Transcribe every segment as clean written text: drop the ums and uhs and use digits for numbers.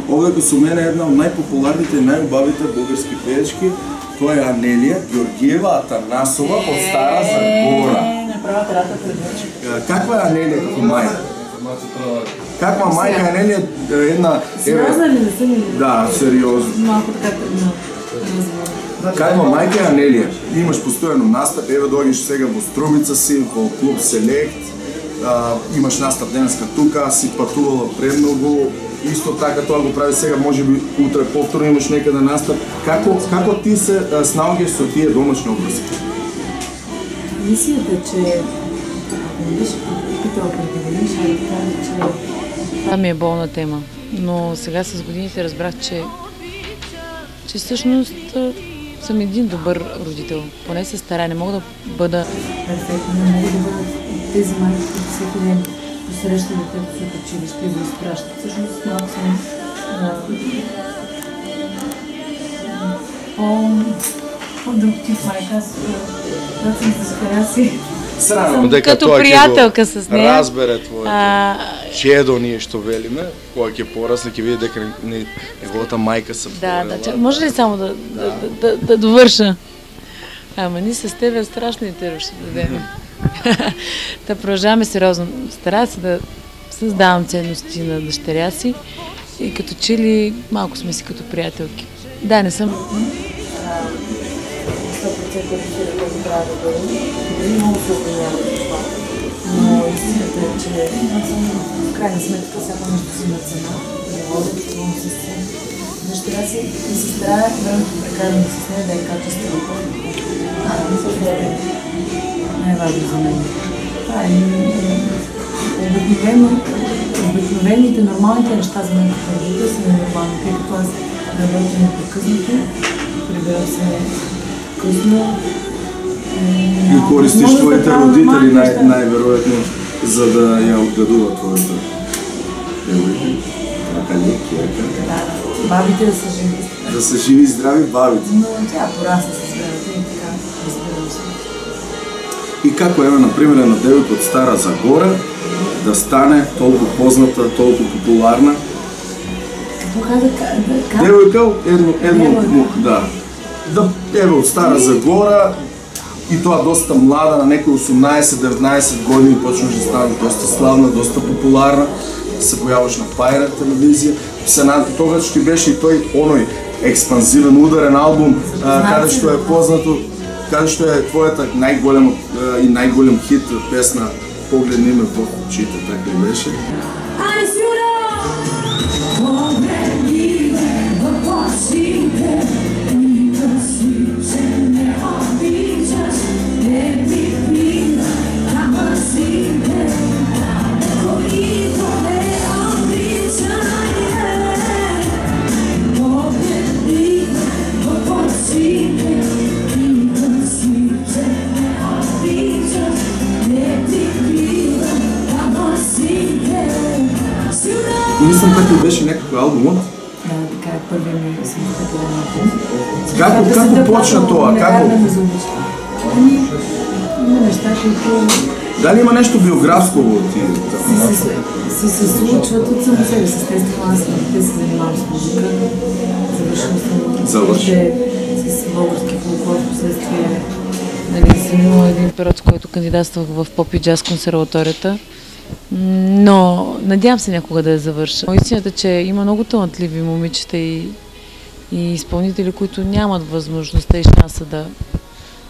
Овде со мене една од најпопуларните и најубавите български пеечки. Тоа е Анелија Георгиева Атанасова од Стара Загора. Каква е Анелија како мајка? Каква мајка е Анелија? Сериозна ли не съм или? Да, сериозно. Малко така Каква мајка е Анелија? Имаш постојано настап, еве доаѓаш сега во Струмица си, во клуб Селект, имаш настап денеска тука, си патувала премногу, исто така тоа го прави сега, може би утре повторно имаш некаде настап. Како ти се снаоѓаш со тие домашни обврски? Мислите, че ако не беше питала преди години, ще да кажа, че това ми е болна тема, но сега с годините разбрах, че всъщност съм един добър родител. Поне се старая, не мога да бъда перфектно, не мога да бъдат тези майки, които всеки ден посреща детето си от училище и го изпращат. Всъщност малко съм по-друг тип майка. Аз когато съм с Караси. Като приятелка с нея. Разбере твоето чедо ние што велиме, кога ќе порасне ќе види дека неговата мајка се Да, може ли само да довърша? Ама ние с тебе страшно интервю ще дадем. Да продължаваме сериозно. Старая се да създавам ценности на дъщеря си и като че ли малко сме си като приятелки. Да, не съм 100% родителя, който трябва да бъде. Дори много се обвинявам за това. Но истината е, че в крайна сметка всяко нещо си има цена. Не мога да бъдам с дъщеря си и се старая времето прекарано с нея да е качествено. Това е най-важно за мен. Това е обикновените, нормалните неща за мен като родител са ненормални, тъй като аз работя непрекъснато, прибирам се късно. И користиш твоите родители най-вероятно, за да я отгледува твоята Да, бабите да са живи. Да са живи и здрави бабите. Но тя порасна с времето и така, разбирам се. И како е, например, една девойка од Стара Загора да стане толку позната, толку популарна? Девойка да. Еве од Стара Загора и тоа доста млада, на некои 18-19 години почнеш да стане доста славна, доста популарна, се појаваш на Пайрат телевизија. Тогаш ти беше и тој оној експанзивен, ударен албум, каде што е познато, каде што е твојата најголем хит песна "Погледни ме во очите", така ли беше? Мислам како беше некој албумот. Да, така е първият ми симпатичен албум. Како почна тоа? Има неща, които... Дали има нещо биографско во тие? се случват от само себе си. Естествено, аз те се занимавам с музика. Завършил съм с български фолклор, впоследствие. Съм имала един период, с който кандидатствах в поп и джаз консерваторията. Но надявам се някога да я завърша. Истината е, че има много талантливи момичета и изпълнители, които нямат възможността и шанса да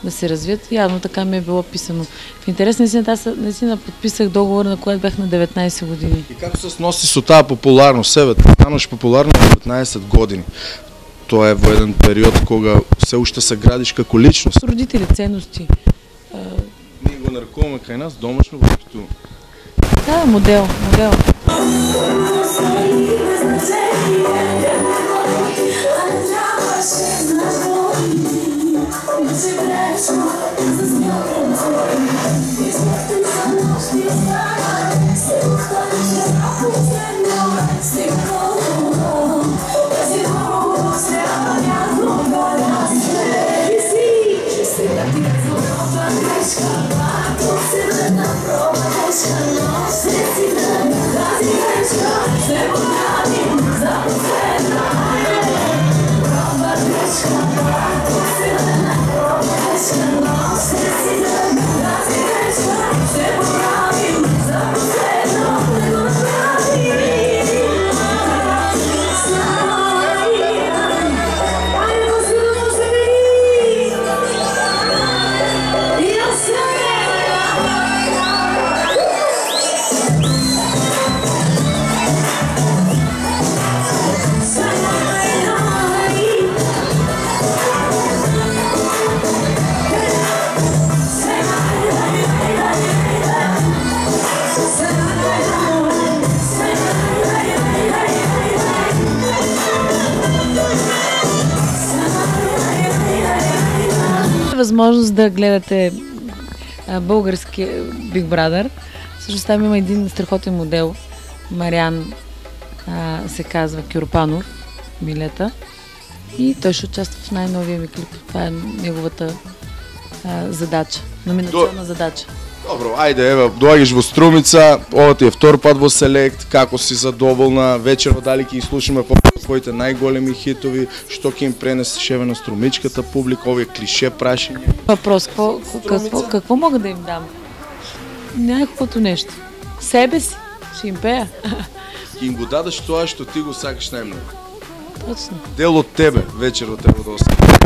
се развият. Явно така ми е било писано. В интерес на истината, аз наистина подписах договор, на който бях на 19 години. И как се сноси со таа популярност? Себе, станеш популярна на 19 години. Тоа е во еден период кога се уште се градиш како личност. Родители, ценности. Ние го нарекуваме кај нас домашно възпитуване. Да, модел. Let's go. Възможност да гледате български Big Brother. Също там има един страхотен модел. Мариан се казва Кюрпанов, Милета. И той ще участва в най-новия ми клип. Това е неговата задача, номинационна задача. Добро, ајде, ева, доаѓаш во Струмица, ова ти е втор пат во Селект, како си задоволна, вечерва дали ќе изслушаме твоите најголеми хитови, што ќе им пренесеш еве на струмичката публика, овие клише прашања? Въпрос, какво мога да им дам? Някаквото нещо. Себе си, ще им пея. Ќе им го дадеш тоа што ти го сакаш најмногу. Точно. Дел од тебе, вечер од тебе да остане.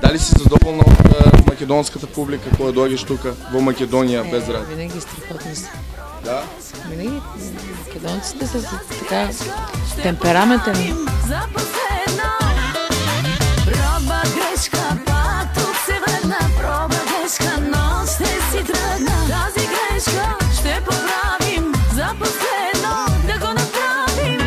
Дали си задоволна од македонската публика која доаѓаш тука во Македонија без рад? Винаги страхотни са. Да? Винаги македонците са така темпераментен. Проба грешка, пак тук се върна. Проба грешка, но ще си тръгна. Тази грешка ще поправим. За последно да го направим.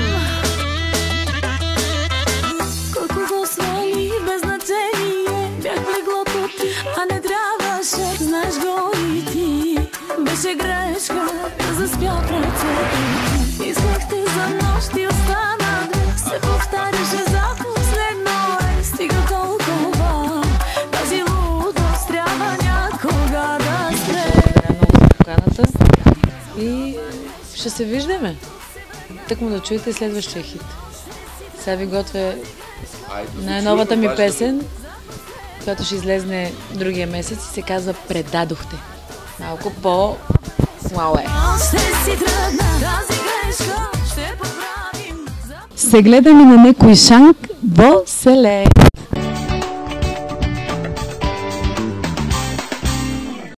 Колко го свали без значение. Бях в леглото ти, а не трябваше. Знаеш го и ти. Беше грешка да заспя пред тебе. Исках те за нощ и остана. Се повтаряше за последно. Стига толкова. Тази лудост трябва някога да спре. Поканата и ще се виждаме. Так му да чуете следващия хит. Сега ви готвя най-новата ми песен, която ще излезне другия месец и се казва "Предадохте". Малко по-мало е. Се гледаме на некои шанк во Селект.